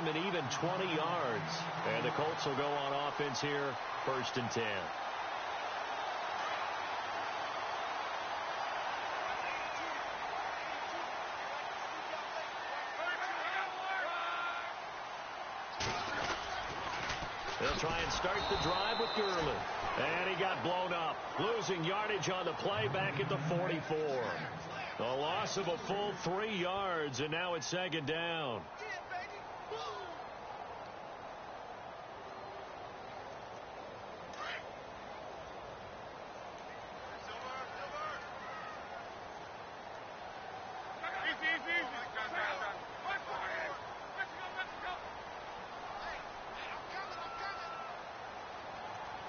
him an even 20 yards. And the Colts will go on offense here, 1st and 10. They'll try and start the drive with Gurley. And he got blown up. Losing yardage on the play back at the 44. A loss of a full 3 yards, and now it's 2nd down.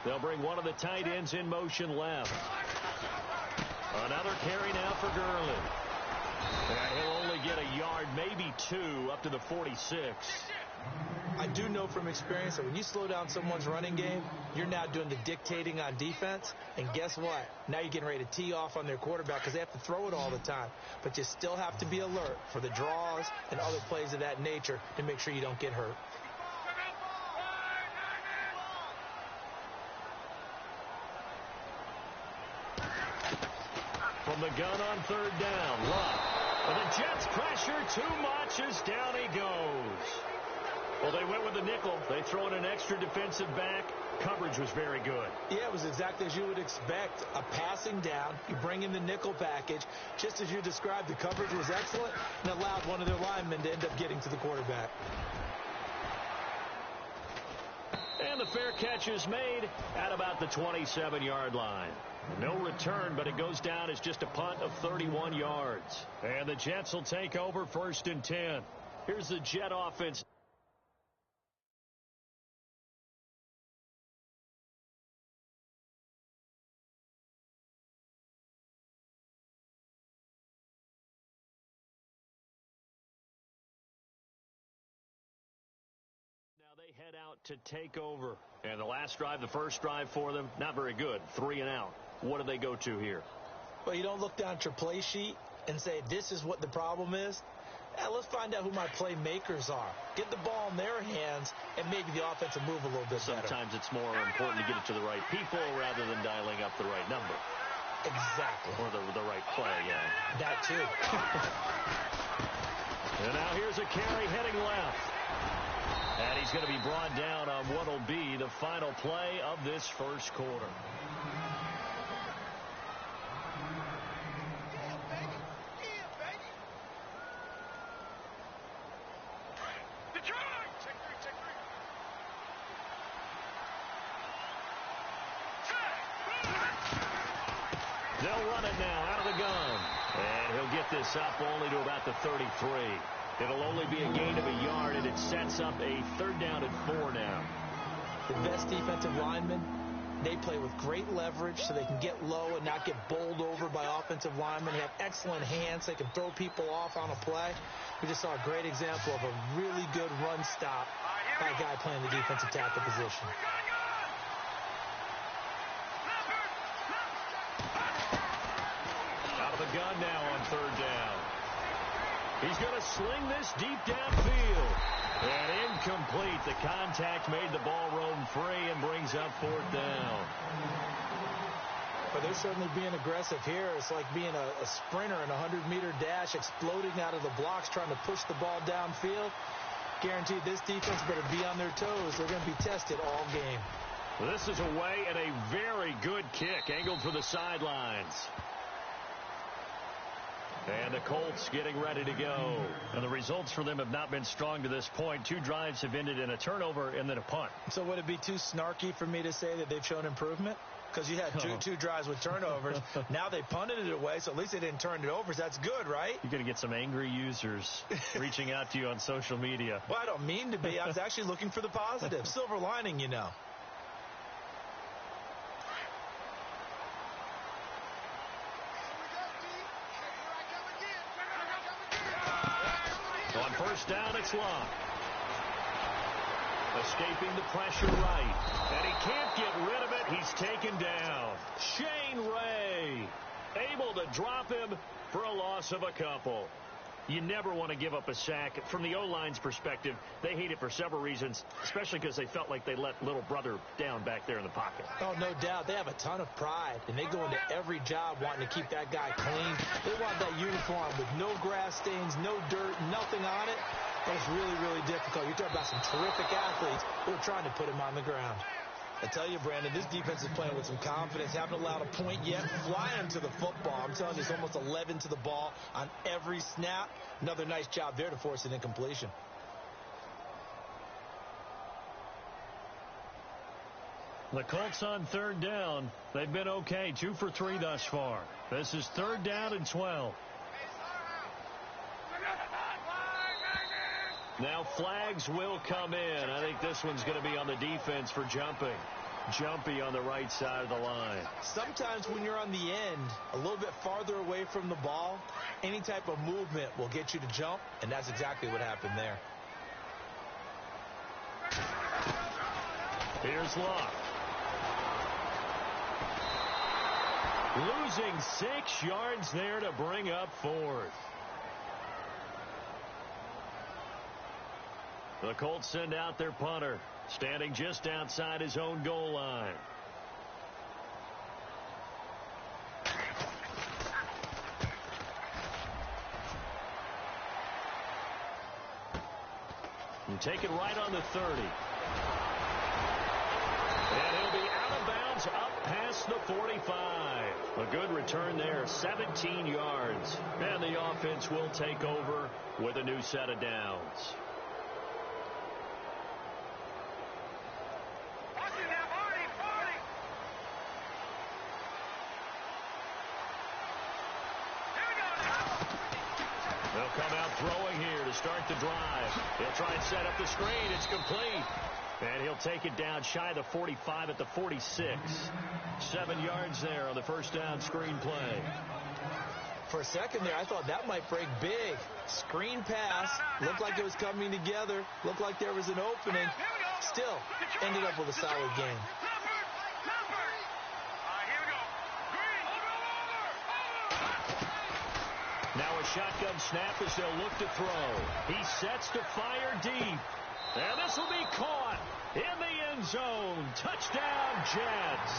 They'll bring one of the tight ends in motion left. Another carry now for Gurley. And he'll only get a yard, maybe 2, up to the 46. I do know from experience that when you slow down someone's running game, you're now doing the dictating on defense. And guess what? Now you're getting ready to tee off on their quarterback because they have to throw it all the time. But you still have to be alert for the draws and other plays of that nature to make sure you don't get hurt. From the gun on 3rd down, Love. And the Jets pressure too much as down he goes. Well, they went with the nickel. They throw in an extra defensive back. Coverage was very good. Yeah, it was exactly as you would expect. A passing down. You bring in the nickel package. Just as you described, the coverage was excellent and allowed one of their linemen to end up getting to the quarterback. And the fair catch is made at about the 27-yard line. No return, but it goes down as just a punt of 31 yards. And the Jets will take over 1st and 10. Here's the Jet offense. They head out to take over. And the last drive, the first drive for them, not very good. 3 and out. What do they go to here? Well, you don't look down at your play sheet and say, this is what the problem is. Let's find out who my playmakers are. Get the ball in their hands, and maybe the offense will move a little bit better. Sometimes it's more important to get it to the right people rather than dialing up the right number. Exactly. Or the right play, yeah. That too. And now here's a carry heading left. And he's going to be brought down on what will be the final play of this first quarter. They'll run it now out of the gun. And he'll get this up only to about the 33. It'll only be a gain of a yard, and it sets up a 3rd down and 4 now. The best defensive linemen, they play with great leverage so they can get low and not get bowled over by offensive linemen. They have excellent hands. They can throw people off on a play. We just saw a great example of a really good run stop by a guy playing the defensive tackle position. Out of the gun now on 3rd down. He's going to sling this deep downfield. And incomplete. The contact made the ball roam free and brings up 4th down. But they're certainly being aggressive here. It's like being a sprinter in a 100-meter dash, exploding out of the blocks, trying to push the ball downfield. Guaranteed this defense better be on their toes. They're going to be tested all game. Well, this is away and a very good kick, angled for the sidelines. And the Colts getting ready to go. And the results for them have not been strong to this point. 2 drives have ended in a turnover and then a punt. So would it be too snarky for me to say that they've shown improvement? Because you had two drives with turnovers. Now they punted it away, so at least they didn't turn it over. So that's good, right? You're going to get some angry users reaching out to you on social media. Well, I don't mean to be. I was actually looking for the positive. Silver lining, you know. On 1st down, it's Love. Escaping the pressure right. And he can't get rid of it. He's taken down. Shane Ray able to drop him for a loss of a couple. You never want to give up a sack. From the O-line's perspective, they hate it for several reasons, especially because they felt like they let little brother down back there in the pocket. Oh, no doubt. They have a ton of pride, and they go into every job wanting to keep that guy clean. They want that uniform with no grass stains, no dirt, nothing on it. And it's really, really difficult. You're talking about some terrific athletes who are trying to put him on the ground. I tell you, Brandon, this defense is playing with some confidence. Haven't allowed a point yet. Flying to the football. I'm telling you, it's almost 11 to the ball on every snap. Another nice job there to force an incompletion. The Colts on third down. They've been okay. 2 for 3 thus far. This is third down and 12. Now flags will come in. I think this one's going to be on the defense for jumping. Jumpy on the right side of the line. Sometimes when you're on the end, a little bit farther away from the ball, any type of movement will get you to jump, and that's exactly what happened there. Here's Luck. Losing 6 yards there to bring up fourth. The Colts send out their punter, standing just outside his own goal line. And take it right on the 30. And he'll be out of bounds up past the 45. A good return there, 17 yards. And the offense will take over with a new set of downs. They'll come out throwing here to start the drive. He'll try and set up the screen. It's complete. And he'll take it down shy of the 45 at the 46. 7 yards there on the first down screen play. For a second there, I thought that might break big. Screen pass. Looked like it was coming together. Looked like there was an opening. Still, ended up with a solid game. Now a shotgun snap as they'll look to throw. He sets to fire deep. And this will be caught in the end zone. Touchdown, Jets.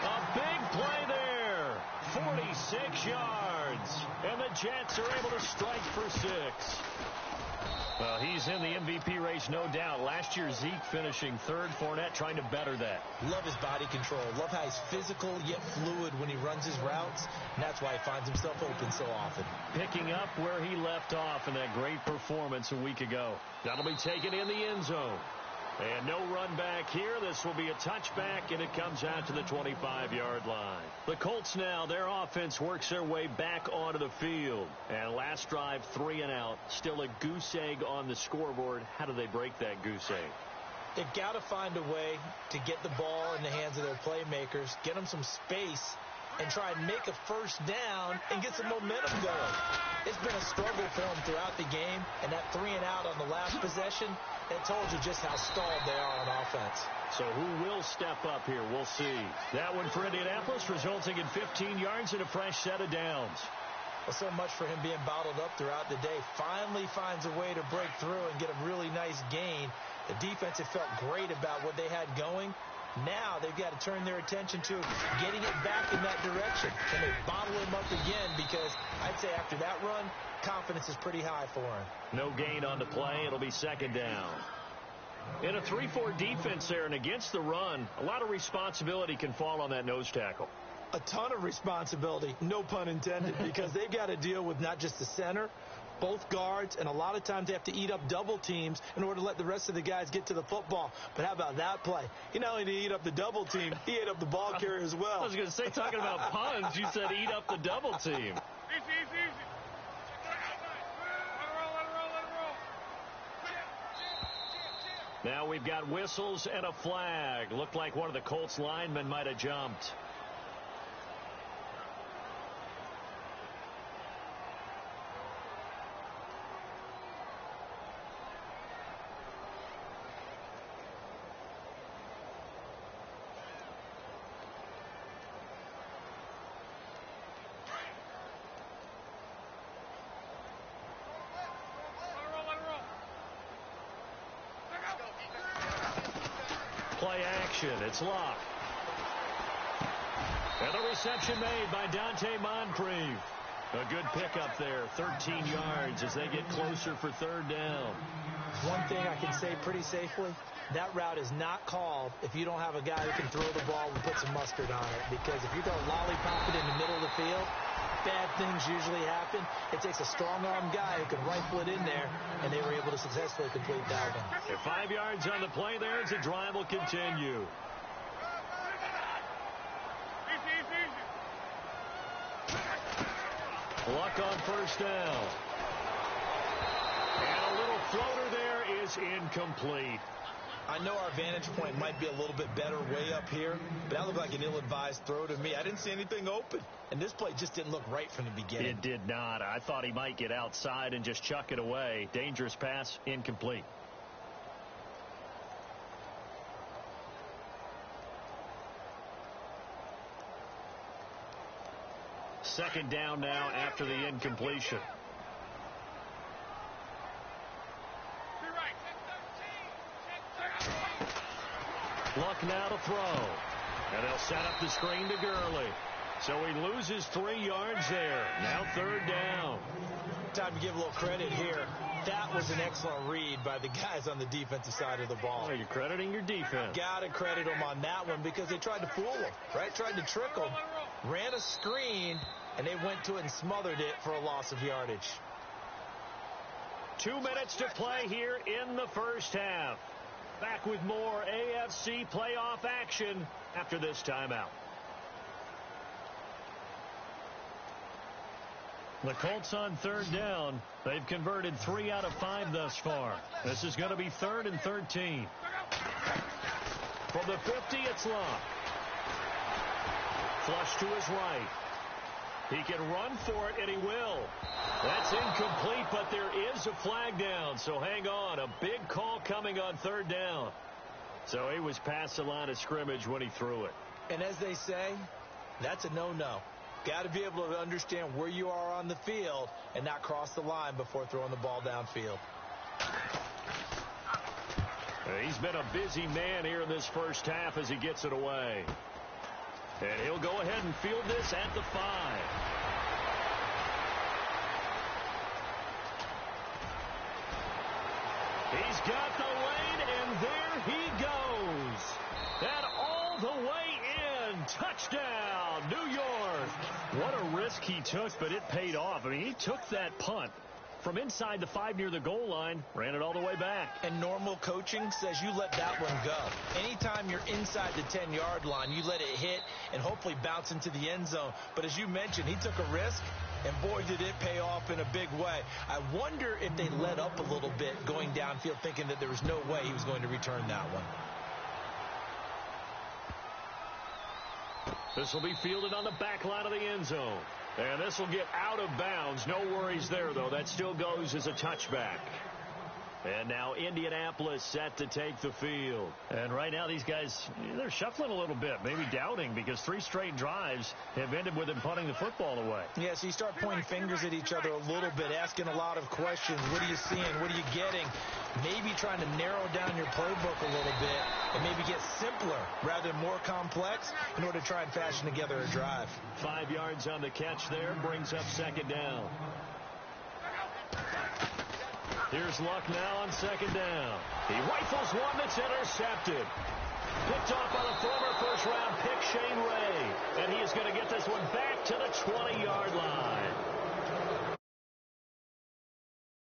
A big play there. 46 yards. And the Jets are able to strike for 6. Well, he's in the MVP race, no doubt. Last year, Zeke finishing third. Fournette trying to better that. Love his body control. Love how he's physical yet fluid when he runs his routes. And that's why he finds himself open so often. Picking up where he left off in that great performance a week ago. That'll be taken in the end zone. And no run back here. This will be a touchback, and it comes out to the 25-yard line. The Colts now, their offense works their way back onto the field. And last drive, 3 and out. Still a goose egg on the scoreboard. How do they break that goose egg? They've got to find a way to get the ball in the hands of their playmakers, get them some space, and try and make a first down and get some momentum going. It's been a struggle for them throughout the game, and that 3 and out on the last possession, that told you just how stalled they are on offense. So who will step up here? We'll see. That one for Indianapolis, resulting in 15 yards and a fresh set of downs. Well, so much for him being bottled up throughout the day. Finally finds a way to break through and get a really nice gain. The defense had felt great about what they had going. Now they've got to turn their attention to getting it back in that direction. Can they bottle him up again? Because I'd say after that run, confidence is pretty high for him. No gain on the play. It'll be second down. In a 3-4 defense there and against the run, a lot of responsibility can fall on that nose tackle. A ton of responsibility, no pun intended, because they've got to deal with not just the center, both guards, and a lot of times they have to eat up double teams in order to let the rest of the guys get to the football. But how about that play? He not only did he eat up the double team, he ate up the ball carrier as well. I was going to say, talking about puns, you said eat up the double team. Easy. Let it roll. Now we've got whistles and a flag. Looked like one of the Colts linemen might have jumped. play action. It's Luck. And the reception made by Dante Moncrief. A good pickup there, 13 yards as they get closer for third down. One thing I can say pretty safely, that route is not called if you don't have a guy who can throw the ball and put some mustard on it. Because if you go lollipop it in the middle of the field, bad things usually happen. It takes a strong-arm guy who can rifle it in there, and they were able to successfully complete that one. At 5 yards on the play there as the drive will continue. Luck on first down. And a little floater there is incomplete. I know our vantage point might be a little bit better way up here, but that looked like an ill-advised throw to me. I didn't see anything open, and this play just didn't look right from the beginning. It did not. I thought he might get outside and just chuck it away. Dangerous pass, incomplete. Second down now after the incompletion. Luck now to throw. And they'll set up the screen to Gurley. So he loses 3 yards there. Now third down. Time to give a little credit here. That was an excellent read by the guys on the defensive side of the ball. Oh, you're crediting your defense. Got to credit them on that one because they tried to fool them, right? Tried to trick them, ran a screen, and they went to it and smothered it for a loss of yardage. 2 minutes to play here in the first half. Back with more AFC playoff action after this timeout. The Colts on third down. They've converted 3 out of 5 thus far. This is going to be 3rd and 13. From the 50, it's Luck. Flush to his right. He can run for it, and he will. That's incomplete, but there is a flag down, so hang on. A big call coming on third down. So he was past the line of scrimmage when he threw it. And as they say, that's a no-no. Got to be able to understand where you are on the field and not cross the line before throwing the ball downfield. He's been a busy man here in this first half as he gets it away. And he'll go ahead and field this at the 5. He's got the lane, and there he goes. And all the way in. Touchdown, New York. What a risk he took, but it paid off. I mean, he took that punt from inside the 5 near the goal line, ran it all the way back. And normal coaching says you let that one go. Anytime you're inside the 10-yard line, you let it hit and hopefully bounce into the end zone. But as you mentioned, he took a risk, and boy, did it pay off in a big way. I wonder if they let up a little bit going downfield, thinking that there was no way he was going to return that one. This will be fielded on the back line of the end zone. And this will get out of bounds. No worries there, though. That still goes as a touchback. And now Indianapolis set to take the field. And right now these guys, they're shuffling a little bit, maybe doubting, because 3 straight drives have ended with them punting the football away. Yeah, so you start pointing fingers at each other a little bit, asking a lot of questions. What are you seeing? What are you getting? Maybe trying to narrow down your playbook a little bit and maybe get simpler rather than more complex in order to try and fashion together a drive. 5 yards on the catch there, brings up second down. Here's Luck now on second down. He rifles one that's intercepted. Picked off by the former first-round pick, Shane Ray. And he is going to get this one back to the 20-yard line.